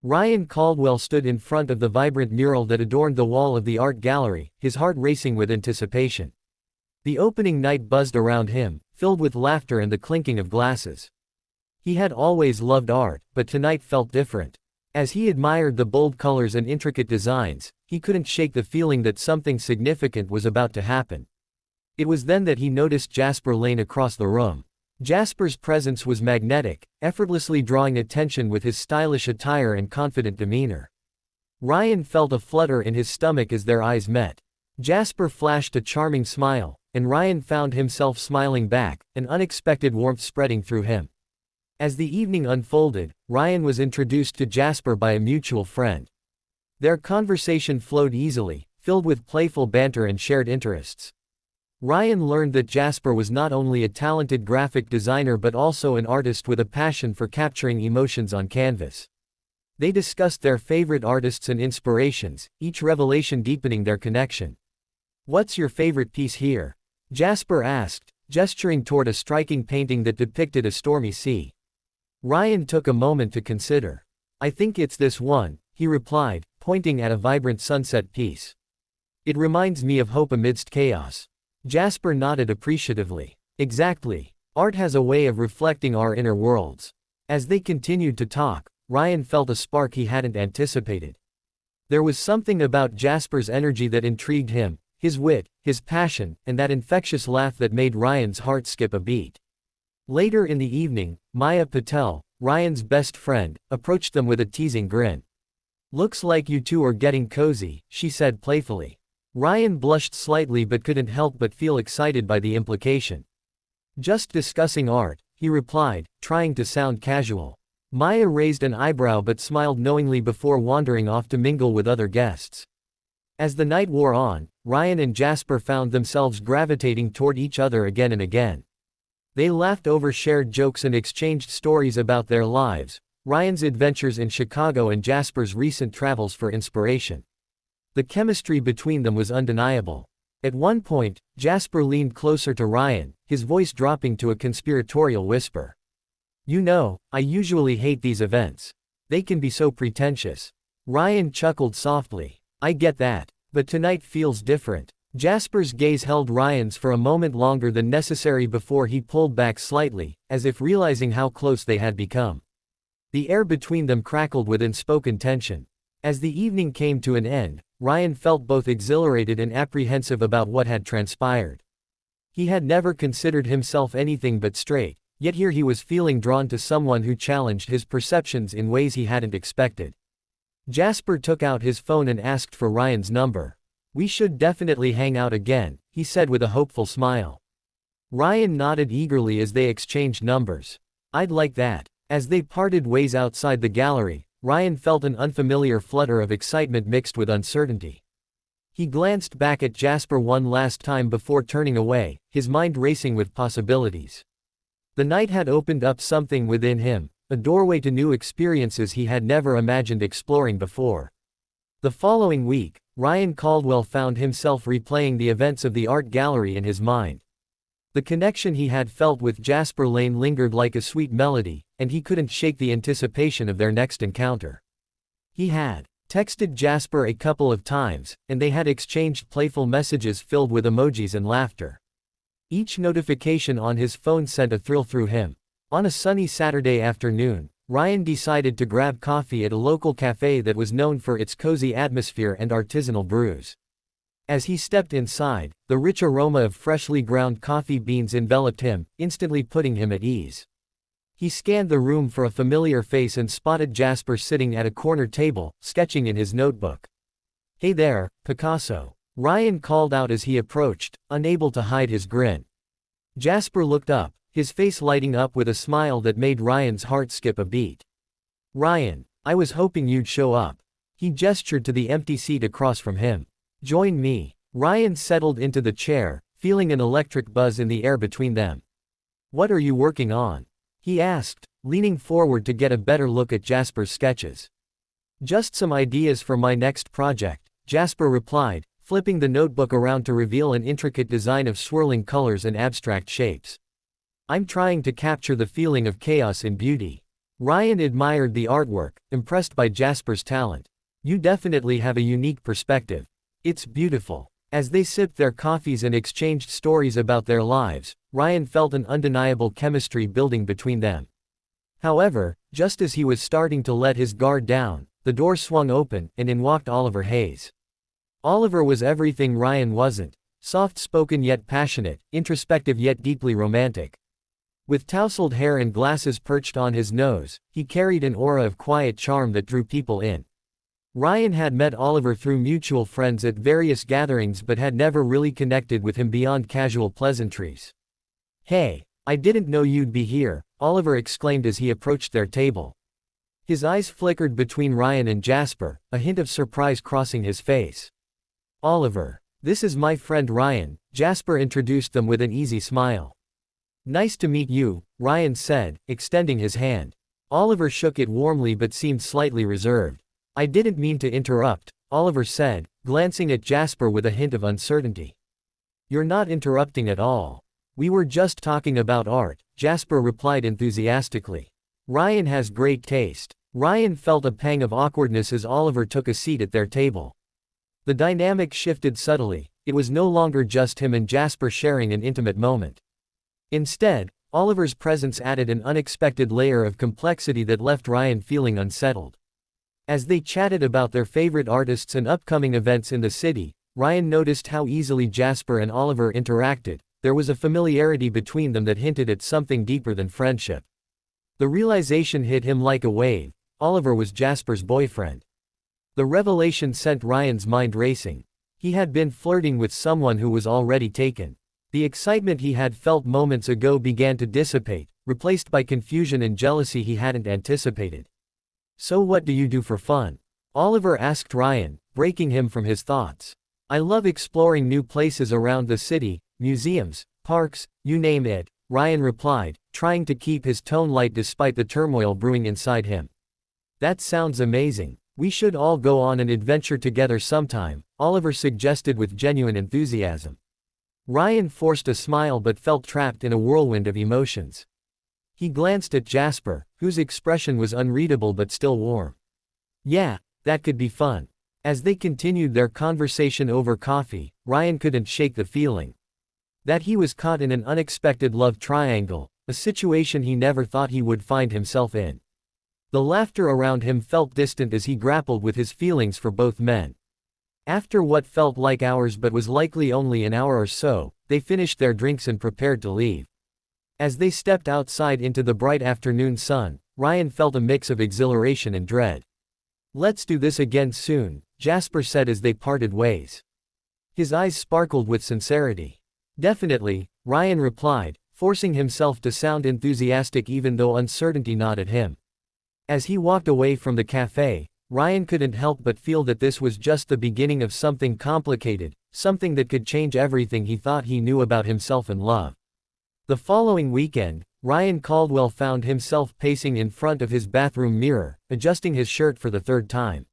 Ryan Caldwell stood in front of the vibrant mural that adorned the wall of the art gallery, his heart racing with anticipation. The opening night buzzed around him, filled with laughter and the clinking of glasses. He had always loved art, but tonight felt different. As he admired the bold colors and intricate designs, he couldn't shake the feeling that something significant was about to happen. It was then that he noticed Jasper Lane across the room. Jasper's presence was magnetic, effortlessly drawing attention with his stylish attire and confident demeanor. Ryan felt a flutter in his stomach as their eyes met. Jasper flashed a charming smile, and Ryan found himself smiling back, an unexpected warmth spreading through him. As the evening unfolded, Ryan was introduced to Jasper by a mutual friend. Their conversation flowed easily, filled with playful banter and shared interests. Ryan learned that Jasper was not only a talented graphic designer but also an artist with a passion for capturing emotions on canvas. They discussed their favorite artists and inspirations, each revelation deepening their connection. "What's your favorite piece here?" Jasper asked, gesturing toward a striking painting that depicted a stormy sea. Ryan took a moment to consider. "I think it's this one," he replied, pointing at a vibrant sunset piece. "It reminds me of hope amidst chaos." Jasper nodded appreciatively. "Exactly. Art has a way of reflecting our inner worlds." As they continued to talk, Ryan felt a spark he hadn't anticipated. There was something about Jasper's energy that intrigued him, his wit, his passion, and that infectious laugh that made Ryan's heart skip a beat. Later in the evening, Maya Patel, Ryan's best friend, approached them with a teasing grin. "Looks like you two are getting cozy," she said playfully. Ryan blushed slightly but couldn't help but feel excited by the implication. "Just discussing art," he replied, trying to sound casual. Maya raised an eyebrow but smiled knowingly before wandering off to mingle with other guests. As the night wore on, Ryan and Jasper found themselves gravitating toward each other again and again. They laughed over shared jokes and exchanged stories about their lives, Ryan's adventures in Chicago and Jasper's recent travels for inspiration. The chemistry between them was undeniable. At one point, Jasper leaned closer to Ryan, his voice dropping to a conspiratorial whisper. "You know, I usually hate these events. They can be so pretentious." Ryan chuckled softly. "I get that. But tonight feels different." Jasper's gaze held Ryan's for a moment longer than necessary before he pulled back slightly, as if realizing how close they had become. The air between them crackled with unspoken tension. As the evening came to an end, Ryan felt both exhilarated and apprehensive about what had transpired. He had never considered himself anything but straight, yet here he was feeling drawn to someone who challenged his perceptions in ways he hadn't expected. Jasper took out his phone and asked for Ryan's number. "We should definitely hang out again," he said with a hopeful smile. Ryan nodded eagerly as they exchanged numbers. "I'd like that." As they parted ways outside the gallery, Ryan felt an unfamiliar flutter of excitement mixed with uncertainty. He glanced back at Jasper one last time before turning away, his mind racing with possibilities. The night had opened up something within him, a doorway to new experiences he had never imagined exploring before. The following week, Ryan Caldwell found himself replaying the events of the art gallery in his mind. The connection he had felt with Jasper Lane lingered like a sweet melody, and he couldn't shake the anticipation of their next encounter. He had texted Jasper a couple of times, and they had exchanged playful messages filled with emojis and laughter. Each notification on his phone sent a thrill through him. On a sunny Saturday afternoon, Ryan decided to grab coffee at a local cafe that was known for its cozy atmosphere and artisanal brews. As he stepped inside, the rich aroma of freshly ground coffee beans enveloped him, instantly putting him at ease. He scanned the room for a familiar face and spotted Jasper sitting at a corner table, sketching in his notebook. "Hey there, Picasso," Ryan called out as he approached, unable to hide his grin. Jasper looked up, his face lighting up with a smile that made Ryan's heart skip a beat. "Ryan, I was hoping you'd show up." He gestured to the empty seat across from him. "Join me." Ryan settled into the chair, feeling an electric buzz in the air between them. "What are you working on?" he asked, leaning forward to get a better look at Jasper's sketches. "Just some ideas for my next project," Jasper replied, flipping the notebook around to reveal an intricate design of swirling colors and abstract shapes. "I'm trying to capture the feeling of chaos in beauty." Ryan admired the artwork, impressed by Jasper's talent. You definitely have a unique perspective. It's beautiful. As they sipped their coffees and exchanged stories about their lives, Ryan felt an undeniable chemistry building between them. However, just as he was starting to let his guard down, the door swung open, and in walked Oliver Hayes. Oliver was everything Ryan wasn't: soft-spoken yet passionate, introspective yet deeply romantic. With tousled hair and glasses perched on his nose, he carried an aura of quiet charm that drew people in. Ryan had met Oliver through mutual friends at various gatherings but had never really connected with him beyond casual pleasantries. "Hey, I didn't know you'd be here," Oliver exclaimed as he approached their table. His eyes flickered between Ryan and Jasper, a hint of surprise crossing his face. "Oliver, this is my friend Ryan," Jasper introduced them with an easy smile. "Nice to meet you," Ryan said, extending his hand. Oliver shook it warmly but seemed slightly reserved. "I didn't mean to interrupt," Oliver said, glancing at Jasper with a hint of uncertainty. "You're not interrupting at all. We were just talking about art," Jasper replied enthusiastically. "Ryan has great taste." Ryan felt a pang of awkwardness as Oliver took a seat at their table. The dynamic shifted subtly. It was no longer just him and Jasper sharing an intimate moment. Instead, Oliver's presence added an unexpected layer of complexity that left Ryan feeling unsettled. As they chatted about their favorite artists and upcoming events in the city, Ryan noticed how easily Jasper and Oliver interacted. There was a familiarity between them that hinted at something deeper than friendship. The realization hit him like a wave: Oliver was Jasper's boyfriend. The revelation sent Ryan's mind racing. He had been flirting with someone who was already taken. The excitement he had felt moments ago began to dissipate, replaced by confusion and jealousy he hadn't anticipated. "So what do you do for fun?" Oliver asked Ryan, breaking him from his thoughts. "I love exploring new places around the city, museums, parks, you name it," Ryan replied, trying to keep his tone light despite the turmoil brewing inside him. "That sounds amazing. We should all go on an adventure together sometime," Oliver suggested with genuine enthusiasm. Ryan forced a smile but felt trapped in a whirlwind of emotions. He glanced at Jasper, whose expression was unreadable but still warm. "Yeah, that could be fun." As they continued their conversation over coffee, Ryan couldn't shake the feeling that he was caught in an unexpected love triangle, a situation he never thought he would find himself in. The laughter around him felt distant as he grappled with his feelings for both men. After what felt like hours but was likely only an hour or so, they finished their drinks and prepared to leave. As they stepped outside into the bright afternoon sun, Ryan felt a mix of exhilaration and dread. "Let's do this again soon," Jasper said as they parted ways. His eyes sparkled with sincerity. "Definitely," Ryan replied, forcing himself to sound enthusiastic even though uncertainty gnawed at him. As he walked away from the cafe, Ryan couldn't help but feel that this was just the beginning of something complicated, something that could change everything he thought he knew about himself and love. The following weekend, Ryan Caldwell found himself pacing in front of his bathroom mirror, adjusting his shirt for the third time.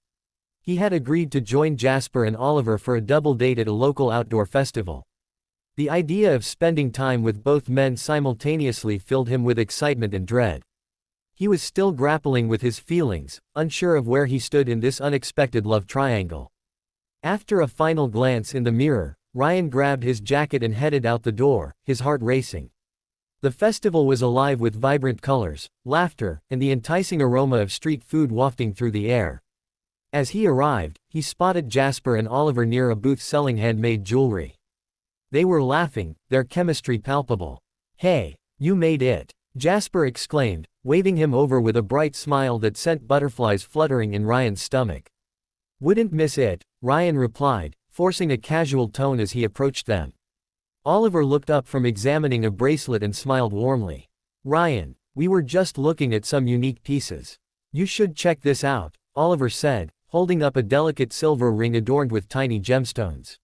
He had agreed to join Jasper and Oliver for a double date at a local outdoor festival. The idea of spending time with both men simultaneously filled him with excitement and dread. He was still grappling with his feelings, unsure of where he stood in this unexpected love triangle. After a final glance in the mirror, Ryan grabbed his jacket and headed out the door, his heart racing. The festival was alive with vibrant colors, laughter, and the enticing aroma of street food wafting through the air. As he arrived, he spotted Jasper and Oliver near a booth selling handmade jewelry. They were laughing, their chemistry palpable. "Hey, you made it," Jasper exclaimed, waving him over with a bright smile that sent butterflies fluttering in Ryan's stomach. "Wouldn't miss it," Ryan replied, forcing a casual tone as he approached them. Oliver looked up from examining a bracelet and smiled warmly. "Ryan, we were just looking at some unique pieces. You should check this out," Oliver said, holding up a delicate silver ring adorned with tiny gemstones.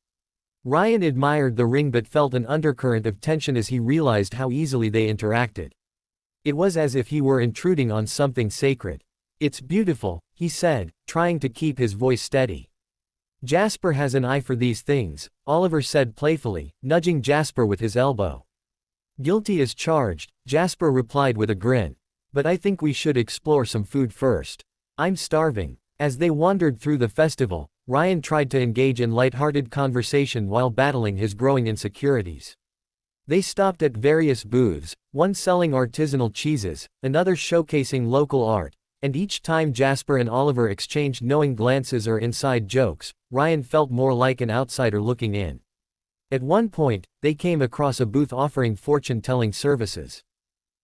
Ryan admired the ring but felt an undercurrent of tension as he realized how easily they interacted. It was as if he were intruding on something sacred. "It's beautiful," he said, trying to keep his voice steady. "Jasper has an eye for these things," Oliver said playfully, nudging Jasper with his elbow. "Guilty as charged," Jasper replied with a grin. But I think we should explore some food first. I'm starving. As they wandered through the festival, Ryan tried to engage in light-hearted conversation while battling his growing insecurities. They stopped at various booths, one selling artisanal cheeses, another showcasing local art, and each time Jasper and Oliver exchanged knowing glances or inside jokes, Ryan felt more like an outsider looking in. At one point, they came across a booth offering fortune-telling services.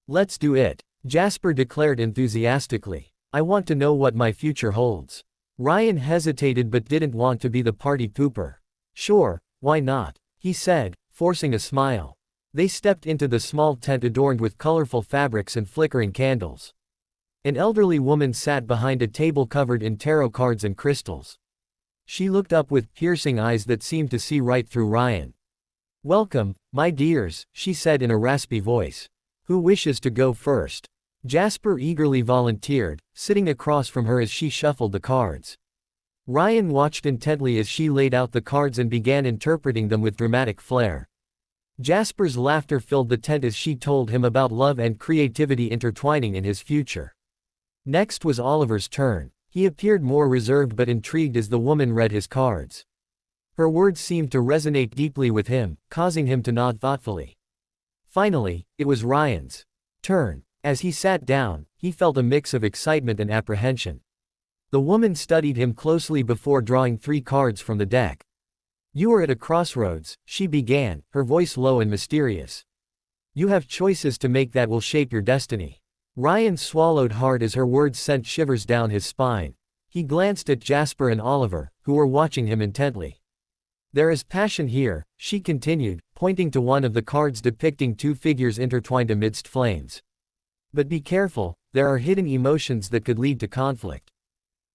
"Let's do it," Jasper declared enthusiastically. "I want to know what my future holds." Ryan hesitated but didn't want to be the party pooper. "Sure, why not?" he said, forcing a smile. They stepped into the small tent adorned with colorful fabrics and flickering candles. An elderly woman sat behind a table covered in tarot cards and crystals. She looked up with piercing eyes that seemed to see right through Ryan. "Welcome, my dears," she said in a raspy voice. "Who wishes to go first?" Jasper eagerly volunteered, sitting across from her as she shuffled the cards. Ryan watched intently as she laid out the cards and began interpreting them with dramatic flair. Jasper's laughter filled the tent as she told him about love and creativity intertwining in his future. Next was Oliver's turn. He appeared more reserved but intrigued as the woman read his cards. Her words seemed to resonate deeply with him, causing him to nod thoughtfully. Finally, it was Ryan's turn. As he sat down, he felt a mix of excitement and apprehension. The woman studied him closely before drawing 3 cards from the deck. "You are at a crossroads," she began, her voice low and mysterious. "You have choices to make that will shape your destiny." Ryan swallowed hard as her words sent shivers down his spine. He glanced at Jasper and Oliver, who were watching him intently. "There is passion here," she continued, pointing to one of the cards depicting 2 figures intertwined amidst flames. "But be careful, there are hidden emotions that could lead to conflict."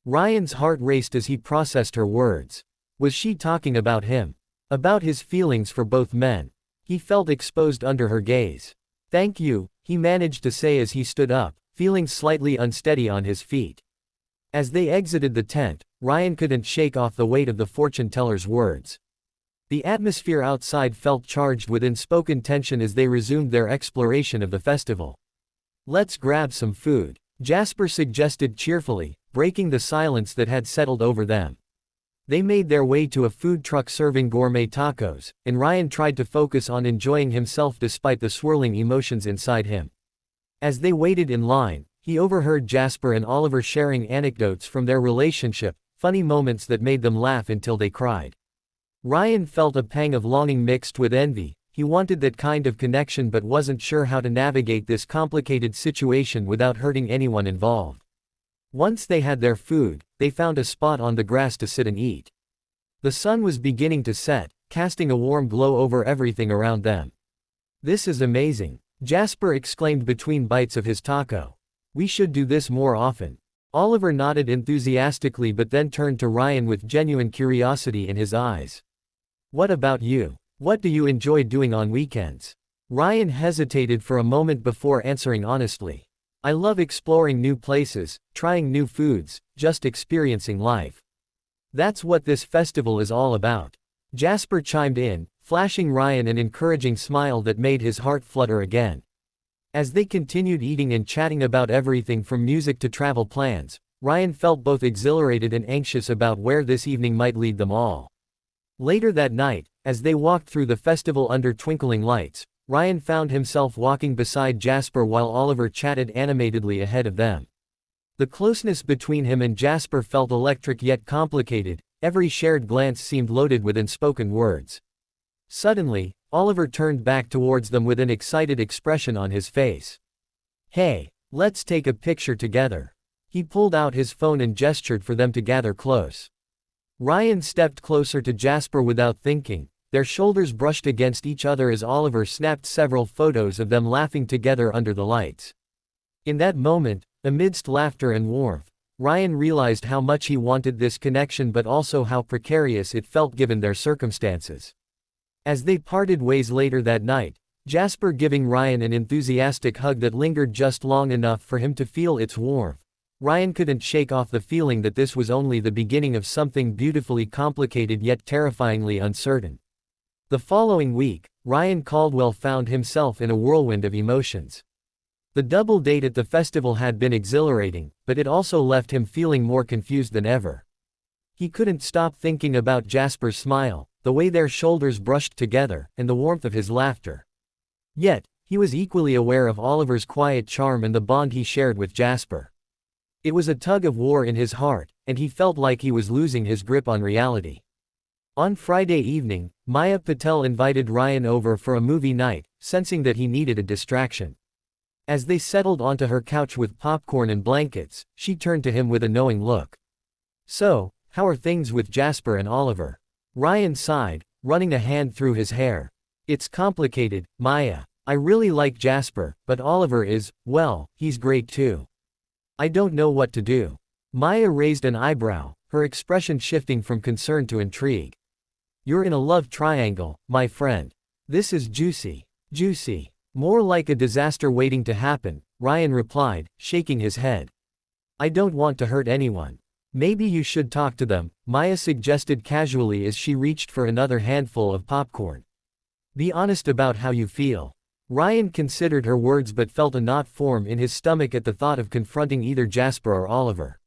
Ryan's heart raced as he processed her words. Was she talking about him? About his feelings for both men? He felt exposed under her gaze. "Thank you," he managed to say as he stood up, feeling slightly unsteady on his feet. As they exited the tent, Ryan couldn't shake off the weight of the fortune-teller's words. The atmosphere outside felt charged with unspoken tension as they resumed their exploration of the festival. "Let's grab some food," Jasper suggested cheerfully, breaking the silence that had settled over them. They made their way to a food truck serving gourmet tacos, and Ryan tried to focus on enjoying himself despite the swirling emotions inside him. As they waited in line, he overheard Jasper and Oliver sharing anecdotes from their relationship, funny moments that made them laugh until they cried. Ryan felt a pang of longing mixed with envy. He wanted that kind of connection but wasn't sure how to navigate this complicated situation without hurting anyone involved. Once they had their food, they found a spot on the grass to sit and eat. The sun was beginning to set, casting a warm glow over everything around them. "This is amazing," Jasper exclaimed between bites of his taco. "We should do this more often." Oliver nodded enthusiastically but then turned to Ryan with genuine curiosity in his eyes. "What about you? What do you enjoy doing on weekends?" Ryan hesitated for a moment before answering honestly. "I love exploring new places, trying new foods, just experiencing life. That's what this festival is all about." Jasper chimed in, flashing Ryan an encouraging smile that made his heart flutter again. As they continued eating and chatting about everything from music to travel plans, Ryan felt both exhilarated and anxious about where this evening might lead them all. Later that night, as they walked through the festival under twinkling lights, Ryan found himself walking beside Jasper while Oliver chatted animatedly ahead of them. The closeness between him and Jasper felt electric yet complicated, every shared glance seemed loaded with unspoken words. Suddenly, Oliver turned back towards them with an excited expression on his face. "Hey, let's take a picture together." He pulled out his phone and gestured for them to gather close. Ryan stepped closer to Jasper without thinking. Their shoulders brushed against each other as Oliver snapped several photos of them laughing together under the lights. In that moment, amidst laughter and warmth, Ryan realized how much he wanted this connection but also how precarious it felt given their circumstances. As they parted ways later that night, Jasper giving Ryan an enthusiastic hug that lingered just long enough for him to feel its warmth, Ryan couldn't shake off the feeling that this was only the beginning of something beautifully complicated yet terrifyingly uncertain. The following week, Ryan Caldwell found himself in a whirlwind of emotions. The double date at the festival had been exhilarating, but it also left him feeling more confused than ever. He couldn't stop thinking about Jasper's smile, the way their shoulders brushed together, and the warmth of his laughter. Yet, he was equally aware of Oliver's quiet charm and the bond he shared with Jasper. It was a tug of war in his heart, and he felt like he was losing his grip on reality. On Friday evening, Maya Patel invited Ryan over for a movie night, sensing that he needed a distraction. As they settled onto her couch with popcorn and blankets, she turned to him with a knowing look. "So, how are things with Jasper and Oliver?" Ryan sighed, running a hand through his hair. "It's complicated, Maya. I really like Jasper, but Oliver is, well, he's great too. I don't know what to do." Maya raised an eyebrow, her expression shifting from concern to intrigue. "You're in a love triangle, my friend. This is juicy. Juicy. More like a disaster waiting to happen," Ryan replied, shaking his head. "I don't want to hurt anyone." "Maybe you should talk to them," Maya suggested casually as she reached for another handful of popcorn. "Be honest about how you feel." Ryan considered her words but felt a knot form in his stomach at the thought of confronting either Jasper or Oliver.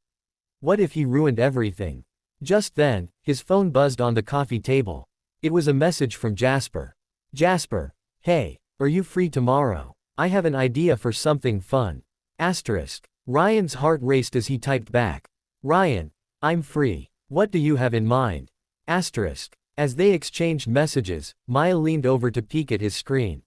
What if he ruined everything? Just then, his phone buzzed on the coffee table. It was a message from Jasper. "Jasper, hey, are you free tomorrow? I have an idea for something fun." Ryan's heart raced as he typed back. "Ryan, I'm free. What do you have in mind?" As they exchanged messages, Maya leaned over to peek at his screen.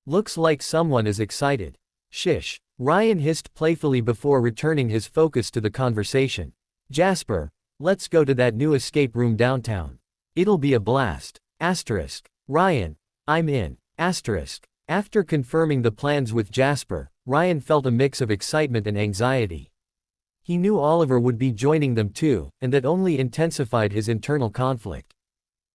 "Looks like someone is excited." "Shish," Ryan hissed playfully before returning his focus to the conversation. "Jasper, let's go to that new escape room downtown. It'll be a blast." "Ryan, I'm in." After confirming the plans with Jasper, Ryan felt a mix of excitement and anxiety. He knew Oliver would be joining them too, and that only intensified his internal conflict.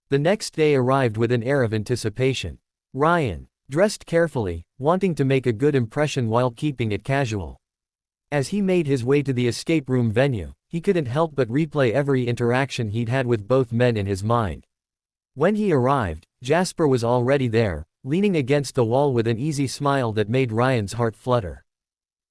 The next day arrived with an air of anticipation. Ryan dressed carefully, wanting to make a good impression while keeping it casual. As he made his way to the escape room venue, he couldn't help but replay every interaction he'd had with both men in his mind. When he arrived, Jasper was already there, leaning against the wall with an easy smile that made Ryan's heart flutter.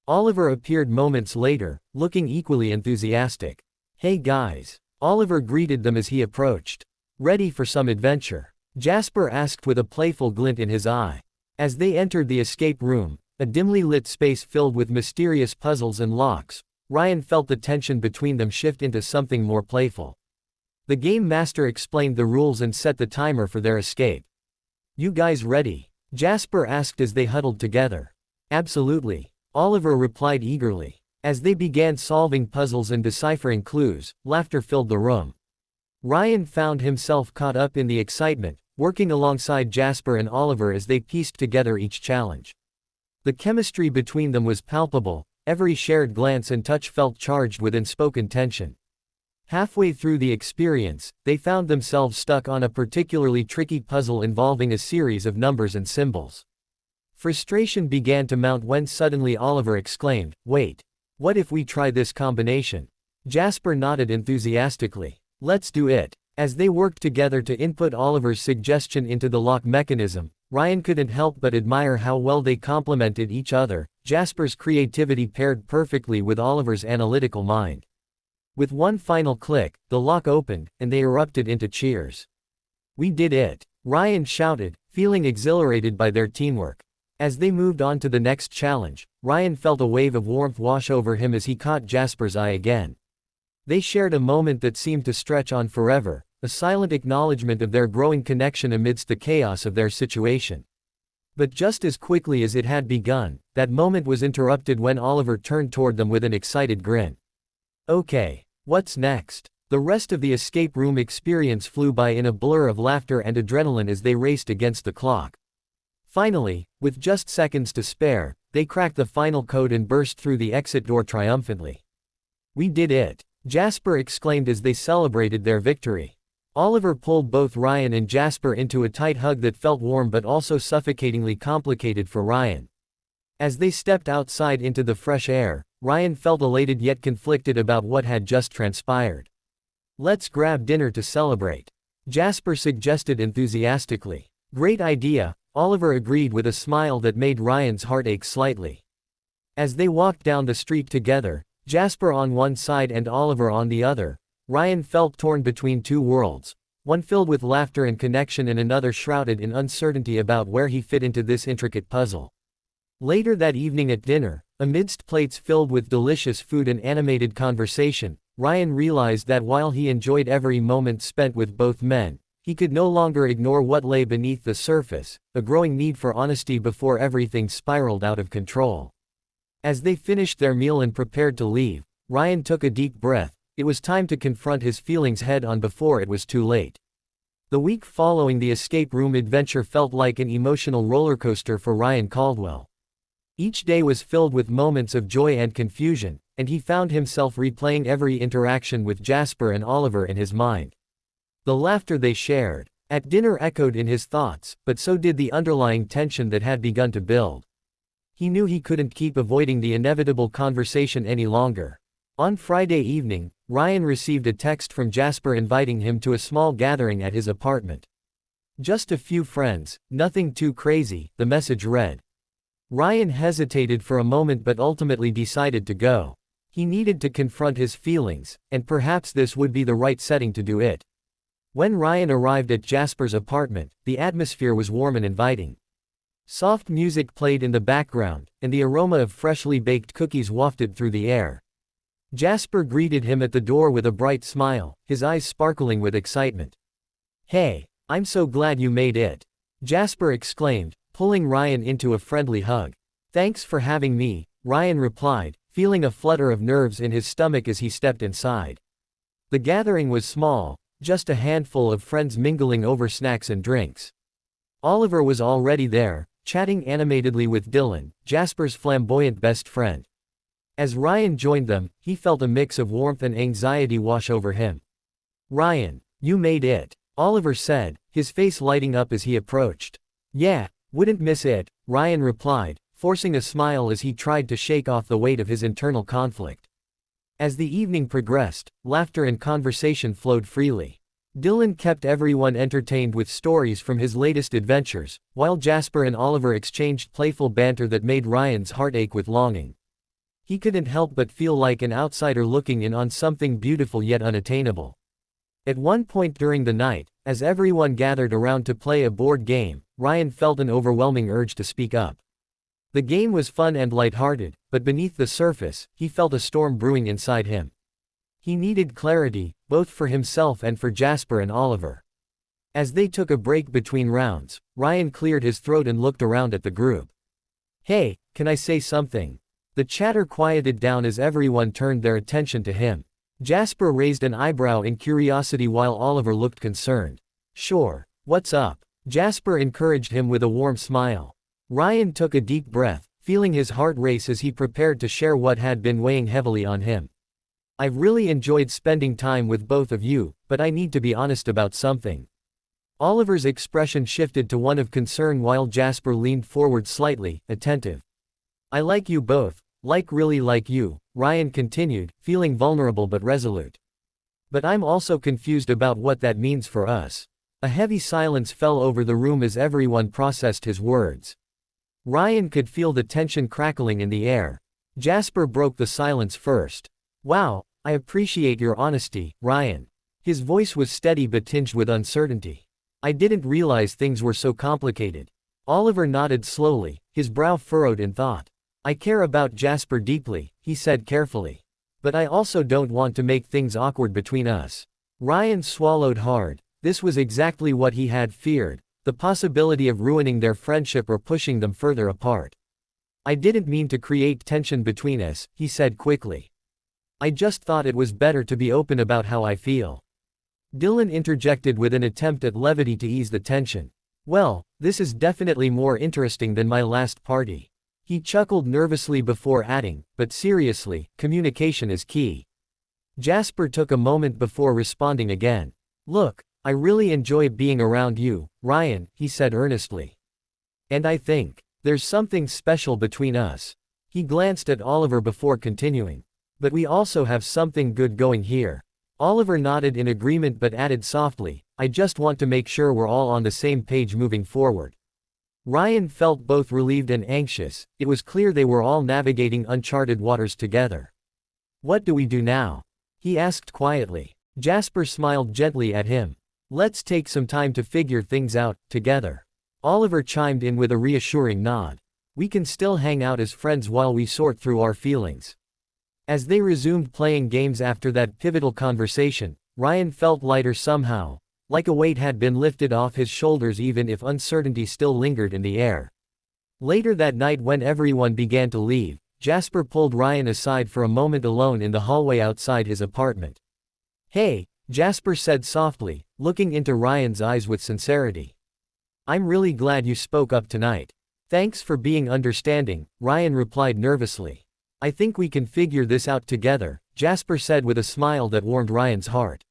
Oliver appeared moments later, looking equally enthusiastic. "Hey guys." Oliver greeted them as he approached. "Ready for some adventure?" Jasper asked with a playful glint in his eye. As they entered the escape room, a dimly lit space filled with mysterious puzzles and locks, Ryan felt the tension between them shift into something more playful. The game master explained the rules and set the timer for their escape. "You guys ready?" Jasper asked as they huddled together. "Absolutely," Oliver replied eagerly. As they began solving puzzles and deciphering clues, laughter filled the room. Ryan found himself caught up in the excitement, working alongside Jasper and Oliver as they pieced together each challenge. The chemistry between them was palpable, every shared glance and touch felt charged with unspoken tension. Halfway through the experience, they found themselves stuck on a particularly tricky puzzle involving a series of numbers and symbols. Frustration began to mount when suddenly Oliver exclaimed, "Wait! What if we try this combination?" Jasper nodded enthusiastically. "Let's do it." As they worked together to input Oliver's suggestion into the lock mechanism, Ryan couldn't help but admire how well they complemented each other. Jasper's creativity paired perfectly with Oliver's analytical mind. With one final click, the lock opened, and they erupted into cheers. "We did it!" Ryan shouted, feeling exhilarated by their teamwork. As they moved on to the next challenge, Ryan felt a wave of warmth wash over him as he caught Jasper's eye again. They shared a moment that seemed to stretch on forever, a silent acknowledgement of their growing connection amidst the chaos of their situation. But just as quickly as it had begun, that moment was interrupted when Oliver turned toward them with an excited grin. "Okay, what's next?" The rest of the escape room experience flew by in a blur of laughter and adrenaline as they raced against the clock. Finally, with just seconds to spare, they cracked the final code and burst through the exit door triumphantly. "We did it!" Jasper exclaimed as they celebrated their victory. Oliver pulled both Ryan and Jasper into a tight hug that felt warm but also suffocatingly complicated for Ryan. As they stepped outside into the fresh air, Ryan felt elated yet conflicted about what had just transpired. "Let's grab dinner to celebrate," Jasper suggested enthusiastically. "Great idea," Oliver agreed with a smile that made Ryan's heart ache slightly. As they walked down the street together, Jasper on one side and Oliver on the other, Ryan felt torn between two worlds, one filled with laughter and connection and another shrouded in uncertainty about where he fit into this intricate puzzle. Later that evening at dinner, amidst plates filled with delicious food and animated conversation, Ryan realized that while he enjoyed every moment spent with both men, he could no longer ignore what lay beneath the surface, a growing need for honesty before everything spiraled out of control. As they finished their meal and prepared to leave, Ryan took a deep breath. It was time to confront his feelings head-on before it was too late. The week following the escape room adventure felt like an emotional roller coaster for Ryan Caldwell. Each day was filled with moments of joy and confusion, and he found himself replaying every interaction with Jasper and Oliver in his mind. The laughter they shared at dinner echoed in his thoughts, but so did the underlying tension that had begun to build. He knew he couldn't keep avoiding the inevitable conversation any longer. On Friday evening, Ryan received a text from Jasper inviting him to a small gathering at his apartment. "Just a few friends, nothing too crazy," the message read. Ryan hesitated for a moment but ultimately decided to go. He needed to confront his feelings, and perhaps this would be the right setting to do it. When Ryan arrived at Jasper's apartment, the atmosphere was warm and inviting. Soft music played in the background, and the aroma of freshly baked cookies wafted through the air. Jasper greeted him at the door with a bright smile, his eyes sparkling with excitement. "Hey, I'm so glad you made it," Jasper exclaimed, pulling Ryan into a friendly hug. "Thanks for having me," Ryan replied, feeling a flutter of nerves in his stomach as he stepped inside. The gathering was small, just a handful of friends mingling over snacks and drinks. Oliver was already there, chatting animatedly with Dylan, Jasper's flamboyant best friend. As Ryan joined them, he felt a mix of warmth and anxiety wash over him. "Ryan, you made it," Oliver said, his face lighting up as he approached. "Yeah, wouldn't miss it," Ryan replied, forcing a smile as he tried to shake off the weight of his internal conflict. As the evening progressed, laughter and conversation flowed freely. Dylan kept everyone entertained with stories from his latest adventures, while Jasper and Oliver exchanged playful banter that made Ryan's heart ache with longing. He couldn't help but feel like an outsider looking in on something beautiful yet unattainable. At one point during the night, as everyone gathered around to play a board game, Ryan felt an overwhelming urge to speak up. The game was fun and lighthearted, but beneath the surface, he felt a storm brewing inside him. He needed clarity, both for himself and for Jasper and Oliver. As they took a break between rounds, Ryan cleared his throat and looked around at the group. "Hey, can I say something?" The chatter quieted down as everyone turned their attention to him. Jasper raised an eyebrow in curiosity while Oliver looked concerned. "Sure, what's up?" Jasper encouraged him with a warm smile. Ryan took a deep breath, feeling his heart race as he prepared to share what had been weighing heavily on him. "I've really enjoyed spending time with both of you, but I need to be honest about something." Oliver's expression shifted to one of concern while Jasper leaned forward slightly, attentive. "I like you both, really like you," Ryan continued, feeling vulnerable but resolute. "But I'm also confused about what that means for us." A heavy silence fell over the room as everyone processed his words. Ryan could feel the tension crackling in the air. Jasper broke the silence first. "Wow, I appreciate your honesty, Ryan." His voice was steady but tinged with uncertainty. "I didn't realize things were so complicated." Oliver nodded slowly, his brow furrowed in thought. "I care about Jasper deeply," he said carefully. "But I also don't want to make things awkward between us." Ryan swallowed hard. This was exactly what he had feared, the possibility of ruining their friendship or pushing them further apart. "I didn't mean to create tension between us," he said quickly. "I just thought it was better to be open about how I feel." Dylan interjected with an attempt at levity to ease the tension. "Well, this is definitely more interesting than my last party." He chuckled nervously before adding, "But seriously, communication is key." Jasper took a moment before responding again. "Look, I really enjoy being around you, Ryan," he said earnestly. "And I think there's something special between us." He glanced at Oliver before continuing. "But we also have something good going here." Oliver nodded in agreement but added softly, "I just want to make sure we're all on the same page moving forward." Ryan felt both relieved and anxious. It was clear they were all navigating uncharted waters together. "What do we do now?" he asked quietly. Jasper smiled gently at him. "Let's take some time to figure things out, together." Oliver chimed in with a reassuring nod. "We can still hang out as friends while we sort through our feelings." As they resumed playing games after that pivotal conversation, Ryan felt lighter somehow, like a weight had been lifted off his shoulders even if uncertainty still lingered in the air. Later that night when everyone began to leave, Jasper pulled Ryan aside for a moment alone in the hallway outside his apartment. "Hey," Jasper said softly, looking into Ryan's eyes with sincerity. "I'm really glad you spoke up tonight." "Thanks for being understanding," Ryan replied nervously. "I think we can figure this out together," Jasper said with a smile that warmed Ryan's heart.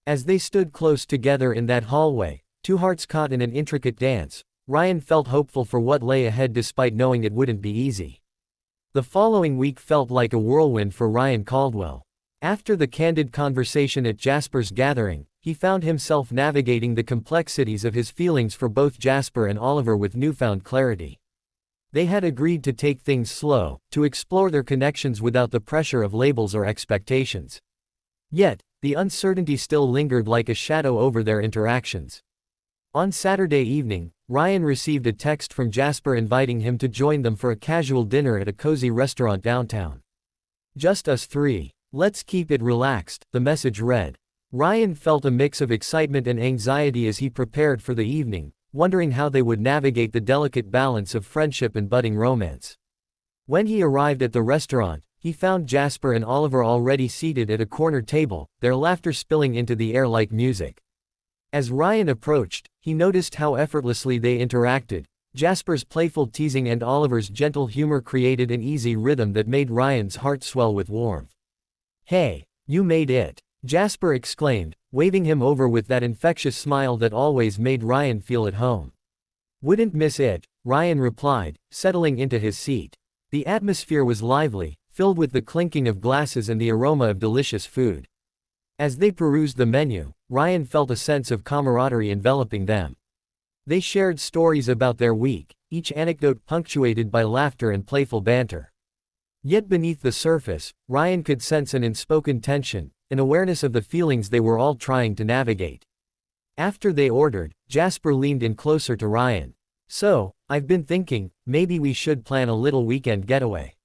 As they stood close together in that hallway, two hearts caught in an intricate dance, Ryan felt hopeful for what lay ahead despite knowing it wouldn't be easy. The following week felt like a whirlwind for Ryan Caldwell. After the candid conversation at Jasper's gathering, he found himself navigating the complexities of his feelings for both Jasper and Oliver with newfound clarity. They had agreed to take things slow, to explore their connections without the pressure of labels or expectations. Yet, the uncertainty still lingered like a shadow over their interactions. On Saturday evening, Ryan received a text from Jasper inviting him to join them for a casual dinner at a cozy restaurant downtown. "Just us three. Let's keep it relaxed," the message read. Ryan felt a mix of excitement and anxiety as he prepared for the evening, wondering how they would navigate the delicate balance of friendship and budding romance. When he arrived at the restaurant, he found Jasper and Oliver already seated at a corner table, their laughter spilling into the air like music. As Ryan approached, he noticed how effortlessly they interacted. Jasper's playful teasing and Oliver's gentle humor created an easy rhythm that made Ryan's heart swell with warmth. "Hey, you made it!" Jasper exclaimed, waving him over with that infectious smile that always made Ryan feel at home. "Wouldn't miss it," Ryan replied, settling into his seat. The atmosphere was lively, filled with the clinking of glasses and the aroma of delicious food. As they perused the menu, Ryan felt a sense of camaraderie enveloping them. They shared stories about their week, each anecdote punctuated by laughter and playful banter. Yet beneath the surface, Ryan could sense an unspoken tension, an awareness of the feelings they were all trying to navigate. After they ordered, Jasper leaned in closer to Ryan. "So, I've been thinking, maybe we should plan a little weekend getaway.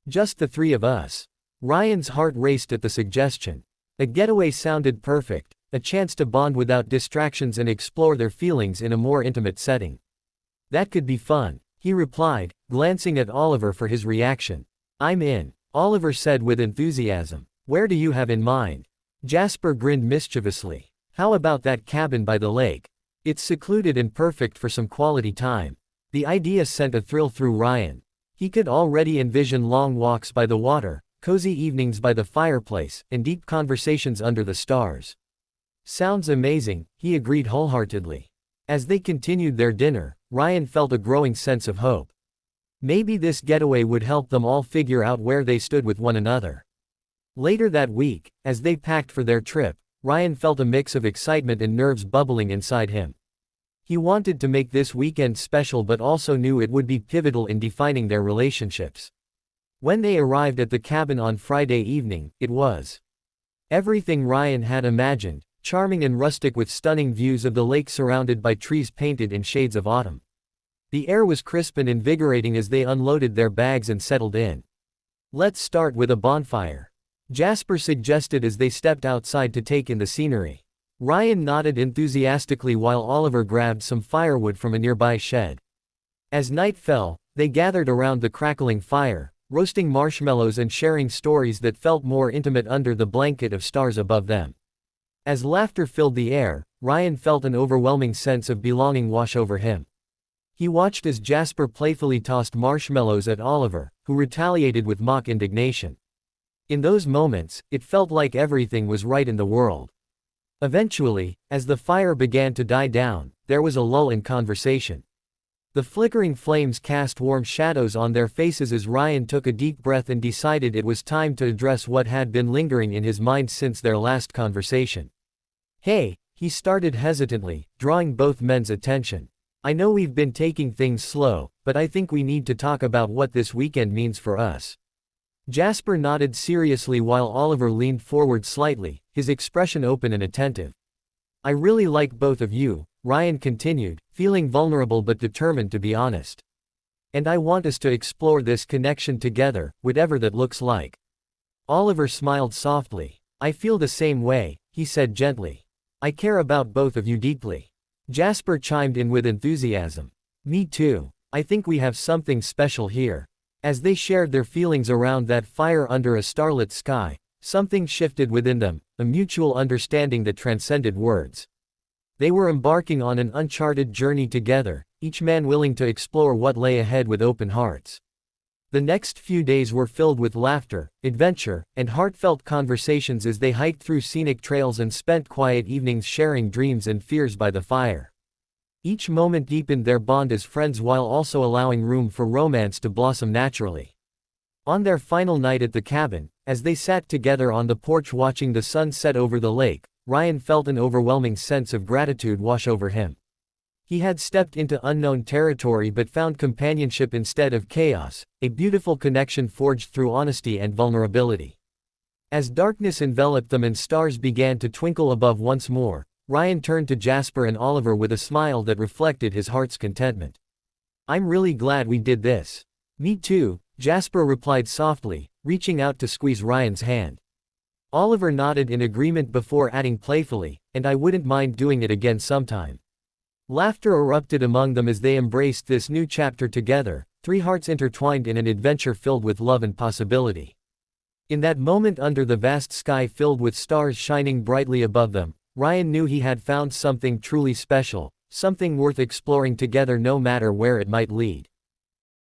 Just the three of us." Ryan's heart raced at the suggestion. A getaway sounded perfect, a chance to bond without distractions and explore their feelings in a more intimate setting. "That could be fun," he replied, glancing at Oliver for his reaction. "I'm in," Oliver said with enthusiasm. "Where do you have in mind?" Jasper grinned mischievously. "How about that cabin by the lake? It's secluded and perfect for some quality time." The idea sent a thrill through Ryan. He could already envision long walks by the water, cozy evenings by the fireplace, and deep conversations under the stars. "Sounds amazing," he agreed wholeheartedly. As they continued their dinner, Ryan felt a growing sense of hope. Maybe this getaway would help them all figure out where they stood with one another. Later that week, as they packed for their trip, Ryan felt a mix of excitement and nerves bubbling inside him. He wanted to make this weekend special but also knew it would be pivotal in defining their relationships. When they arrived at the cabin on Friday evening, it was everything Ryan had imagined, charming and rustic with stunning views of the lake surrounded by trees painted in shades of autumn. The air was crisp and invigorating as they unloaded their bags and settled in. "Let's start with a bonfire," Jasper suggested as they stepped outside to take in the scenery. Ryan nodded enthusiastically while Oliver grabbed some firewood from a nearby shed. As night fell, they gathered around the crackling fire, roasting marshmallows and sharing stories that felt more intimate under the blanket of stars above them. As laughter filled the air, Ryan felt an overwhelming sense of belonging wash over him. He watched as Jasper playfully tossed marshmallows at Oliver, who retaliated with mock indignation. In those moments, it felt like everything was right in the world. Eventually, as the fire began to die down, there was a lull in conversation. The flickering flames cast warm shadows on their faces as Ryan took a deep breath and decided it was time to address what had been lingering in his mind since their last conversation. "Hey," he started hesitantly, drawing both men's attention. I know we've been taking things slow, but I think we need to talk about what this weekend means for us. Jasper nodded seriously while Oliver leaned forward slightly, his expression open and attentive. I really like both of you, Ryan continued, feeling vulnerable but determined to be honest. And I want us to explore this connection together, whatever that looks like. Oliver smiled softly. I feel the same way, he said gently. I care about both of you deeply. Jasper chimed in with enthusiasm. Me too. I think we have something special here. As they shared their feelings around that fire under a starlit sky, something shifted within them, a mutual understanding that transcended words. They were embarking on an uncharted journey together, each man willing to explore what lay ahead with open hearts. The next few days were filled with laughter, adventure, and heartfelt conversations as they hiked through scenic trails and spent quiet evenings sharing dreams and fears by the fire. Each moment deepened their bond as friends while also allowing room for romance to blossom naturally. On their final night at the cabin, as they sat together on the porch watching the sun set over the lake, Ryan felt an overwhelming sense of gratitude wash over him. He had stepped into unknown territory but found companionship instead of chaos, a beautiful connection forged through honesty and vulnerability. As darkness enveloped them and stars began to twinkle above once more, Ryan turned to Jasper and Oliver with a smile that reflected his heart's contentment. I'm really glad we did this. Me too, Jasper replied softly, reaching out to squeeze Ryan's hand. Oliver nodded in agreement before adding playfully, and I wouldn't mind doing it again sometime. Laughter erupted among them as they embraced this new chapter together, three hearts intertwined in an adventure filled with love and possibility. In that moment under the vast sky filled with stars shining brightly above them, Ryan knew he had found something truly special, something worth exploring together no matter where it might lead.